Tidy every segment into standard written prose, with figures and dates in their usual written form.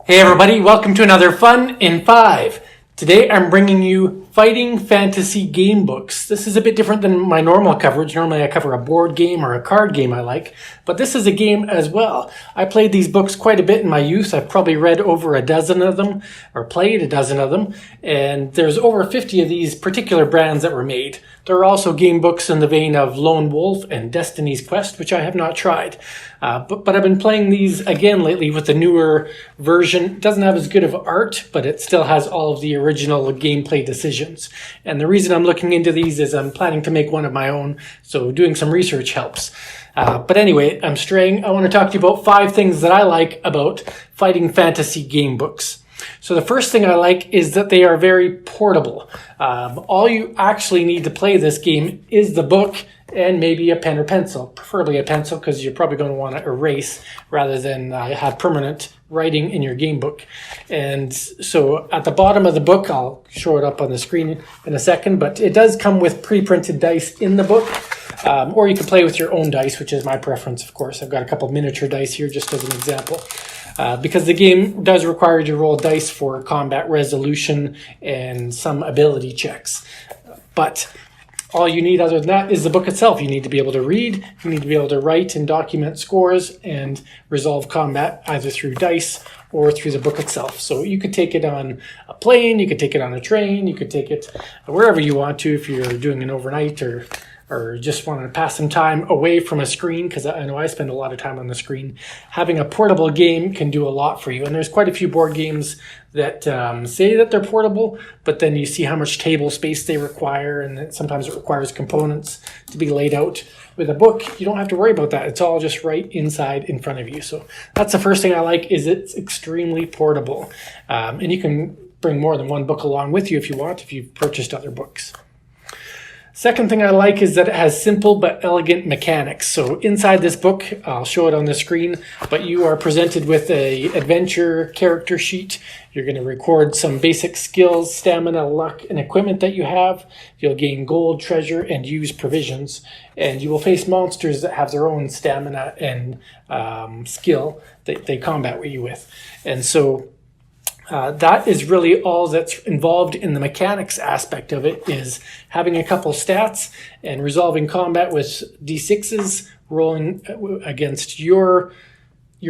Hey everybody, welcome to another Fun in 5. Today I'm bringing you Fighting Fantasy Gamebooks. This is a bit different than my normal coverage. Normally I cover a board game or a card game I like, but this is a game as well. I played these books quite a bit in my youth. I've probably read over a dozen of them, or played a dozen of them, and there's over 50 of these particular brands that were made. There are also game books in the vein of Lone Wolf and Destiny's Quest, which I have not tried. But I've been playing these again lately with the newer version. It doesn't have as good of art, but it still has all of the original gameplay decisions. And the reason I'm looking into these is I'm planning to make one of my own, so doing some research helps. But anyway, I'm straying. I want to talk to you about 5 things that I like about Fighting Fantasy game books. So the first thing I like is that they are very portable. All you actually need to play this game is the book and maybe a pen or pencil, preferably a pencil because you're probably going to want to erase rather than have permanent writing in your game book. And so at the bottom of the book, I'll show it up on the screen in a second, but it does come with pre-printed dice in the book. Or you can play with your own dice, which is my preference, of course. I've got a couple miniature dice here just as an example. Because the game does require you to roll dice for combat resolution and some ability checks. But all you need other than that is the book itself. You need to be able to read, you need to be able to write and document scores and resolve combat either through dice or through the book itself. So you could take it on a plane, you could take it on a train, you could take it wherever you want to if you're doing an overnight or just want to pass some time away from a screen, because I know I spend a lot of time on the screen. Having a portable game can do a lot for you. And there's quite a few board games that say that they're portable, but then you see how much table space they require, and that sometimes it requires components to be laid out. With a book, you don't have to worry about that. It's all just right inside in front of you. So that's the first thing I like, is it's extremely portable. And you can bring more than one book along with you if you want, if you've purchased other books. Second thing I like is that it has simple but elegant mechanics. So inside this book, I'll show it on the screen, but you are presented with a adventure character sheet. You're going to record some basic skills, stamina, luck, and equipment that you have. You'll gain gold, treasure, and use provisions. And you will face monsters that have their own stamina and skill that they combat you with. And so that is really all that's involved in the mechanics aspect of it, is having a couple stats and resolving combat with d6s, rolling against your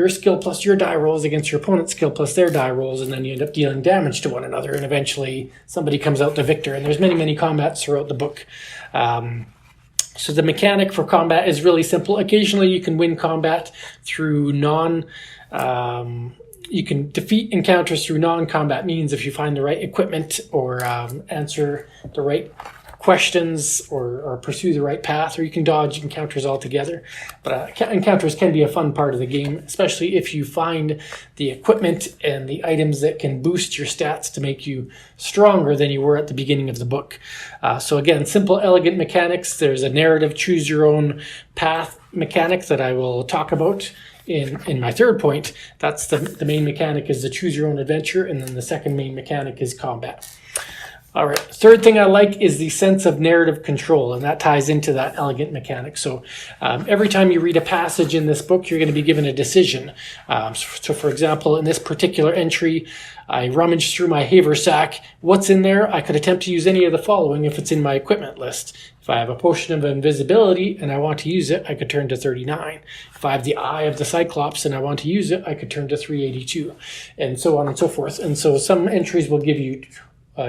skill plus your die rolls against your opponent's skill plus their die rolls, and then you end up dealing damage to one another, and eventually somebody comes out the victor. And there's many combats throughout the book. So the mechanic for combat is really simple. Occasionally you can win combat through you can defeat encounters through non-combat means if you find the right equipment or answer the right questions or pursue the right path, or you can dodge encounters altogether. But encounters can be a fun part of the game, especially if you find the equipment and the items that can boost your stats to make you stronger than you were at the beginning of the book. So again, simple, elegant mechanics. There's a narrative choose your own path mechanic that I will talk about in my third point. That's the main mechanic, is the choose your own adventure, and then the second main mechanic is combat. All right, third thing I like is the sense of narrative control, and that ties into that elegant mechanic. So every time you read a passage in this book, you're going to be given a decision. So for example, in this particular entry, I rummaged through my haversack. What's in there? I could attempt to use any of the following if it's in my equipment list. If I have a potion of invisibility and I want to use it, I could turn to 39. If I have the eye of the Cyclops and I want to use it, I could turn to 382, and so on and so forth. And so some entries will give you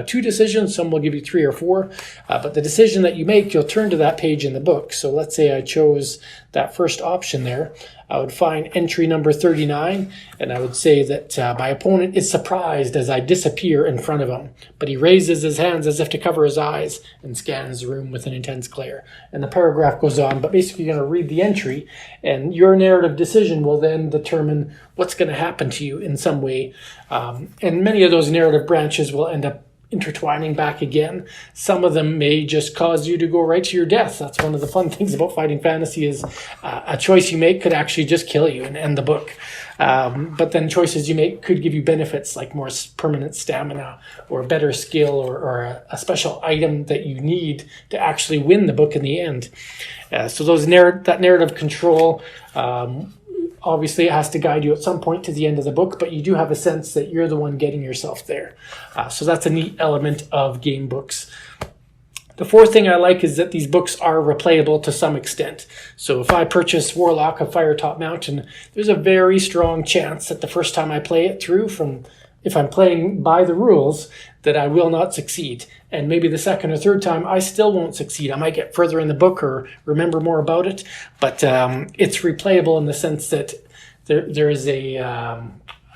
2 decisions, some will give you 3 or 4, but the decision that you make, you'll turn to that page in the book. So let's say I chose that first option there. I would find entry number 39, and I would say that my opponent is surprised as I disappear in front of him, but he raises his hands as if to cover his eyes and scans the room with an intense glare. And the paragraph goes on, but basically you're going to read the entry, and your narrative decision will then determine what's going to happen to you in some way. And many of those narrative branches will end up intertwining back again. Some of them may just cause you to go right to your death. That's one of the fun things about fighting fantasy, is a choice you make could actually just kill you and end the book. But then choices you make could give you benefits like more permanent stamina or better skill or a special item that you need to actually win the book in the end. So that narrative control obviously it has to guide you at some point to the end of the book, but you do have a sense that you're the one getting yourself there. So that's a neat element of game books. The fourth thing I like is that these books are replayable to some extent. So if I purchase Warlock of Firetop Mountain, there's a very strong chance that the first time I play it through, if I'm playing by the rules, that I will not succeed. And maybe the second or third time, I still won't succeed. I might get further in the book or remember more about it, but it's replayable in the sense that there is a...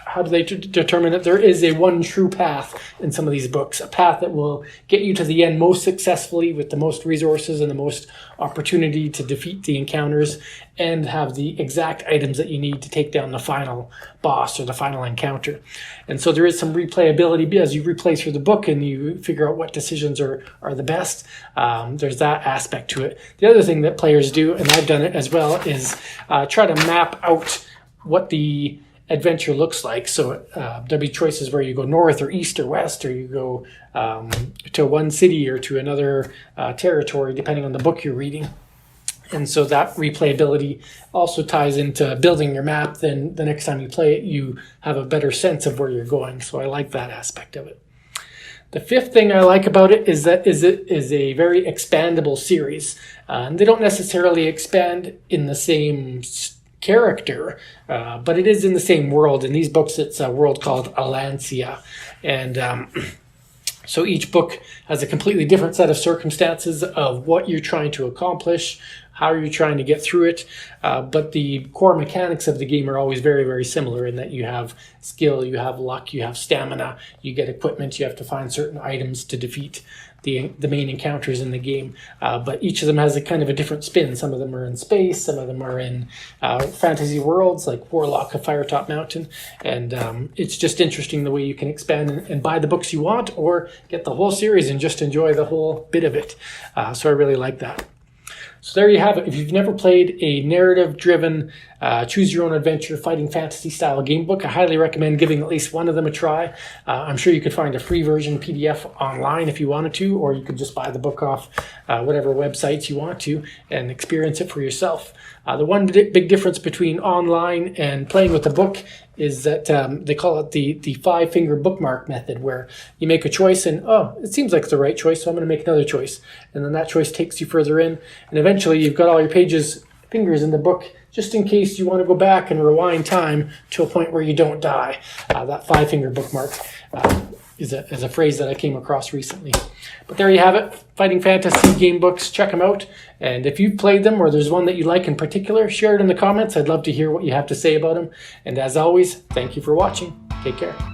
how do they determine that there is a one true path in some of these books, a path that will get you to the end most successfully with the most resources and the most opportunity to defeat the encounters and have the exact items that you need to take down the final boss or the final encounter. And so there is some replayability as you replay through the book and you figure out what decisions are the best. There's that aspect to it. The other thing that players do, and I've done it as well, is try to map out what the adventure looks like. So there'll be choices where you go north or east or west, or you go to one city or to another territory, depending on the book you're reading. And so that replayability also ties into building your map. Then the next time you play it, you have a better sense of where you're going. So I like that aspect of it. The fifth thing I like about it is that it is a very expandable series. And they don't necessarily expand in the same character, but it is in the same world. In these books, it's a world called Alancia. And so each book has a completely different set of circumstances of what you're trying to accomplish, how you're trying to get through it. But the core mechanics of the game are always very, very similar in that you have skill, you have luck, you have stamina, you get equipment, you have to find certain items to defeat the main encounters in the game. But each of them has a kind of a different spin. Some of them are in space, some of them are in fantasy worlds like Warlock of Firetop Mountain. And it's just interesting the way you can expand and buy the books you want or get the whole series and just enjoy the whole bit of it. So I really like that. So there you have it. If you've never played a narrative-driven, choose-your-own-adventure fighting fantasy-style game book, I highly recommend giving at least one of them a try. I'm sure you could find a free version PDF online if you wanted to, or you could just buy the book off whatever websites you want to and experience it for yourself. The one big difference between online and playing with the book is that they call it the five-finger bookmark method, where you make a choice and, oh, it seems like the right choice, so I'm going to make another choice. And then that choice takes you further in. And eventually you've got all your fingers in the book, just in case you want to go back and rewind time to a point where you don't die. That five-finger bookmark is a phrase that I came across recently. But there you have it, Fighting Fantasy game books. Check them out. And if you've played them or there's one that you like in particular, share it in the comments. I'd love to hear what you have to say about them. And as always, thank you for watching. Take care.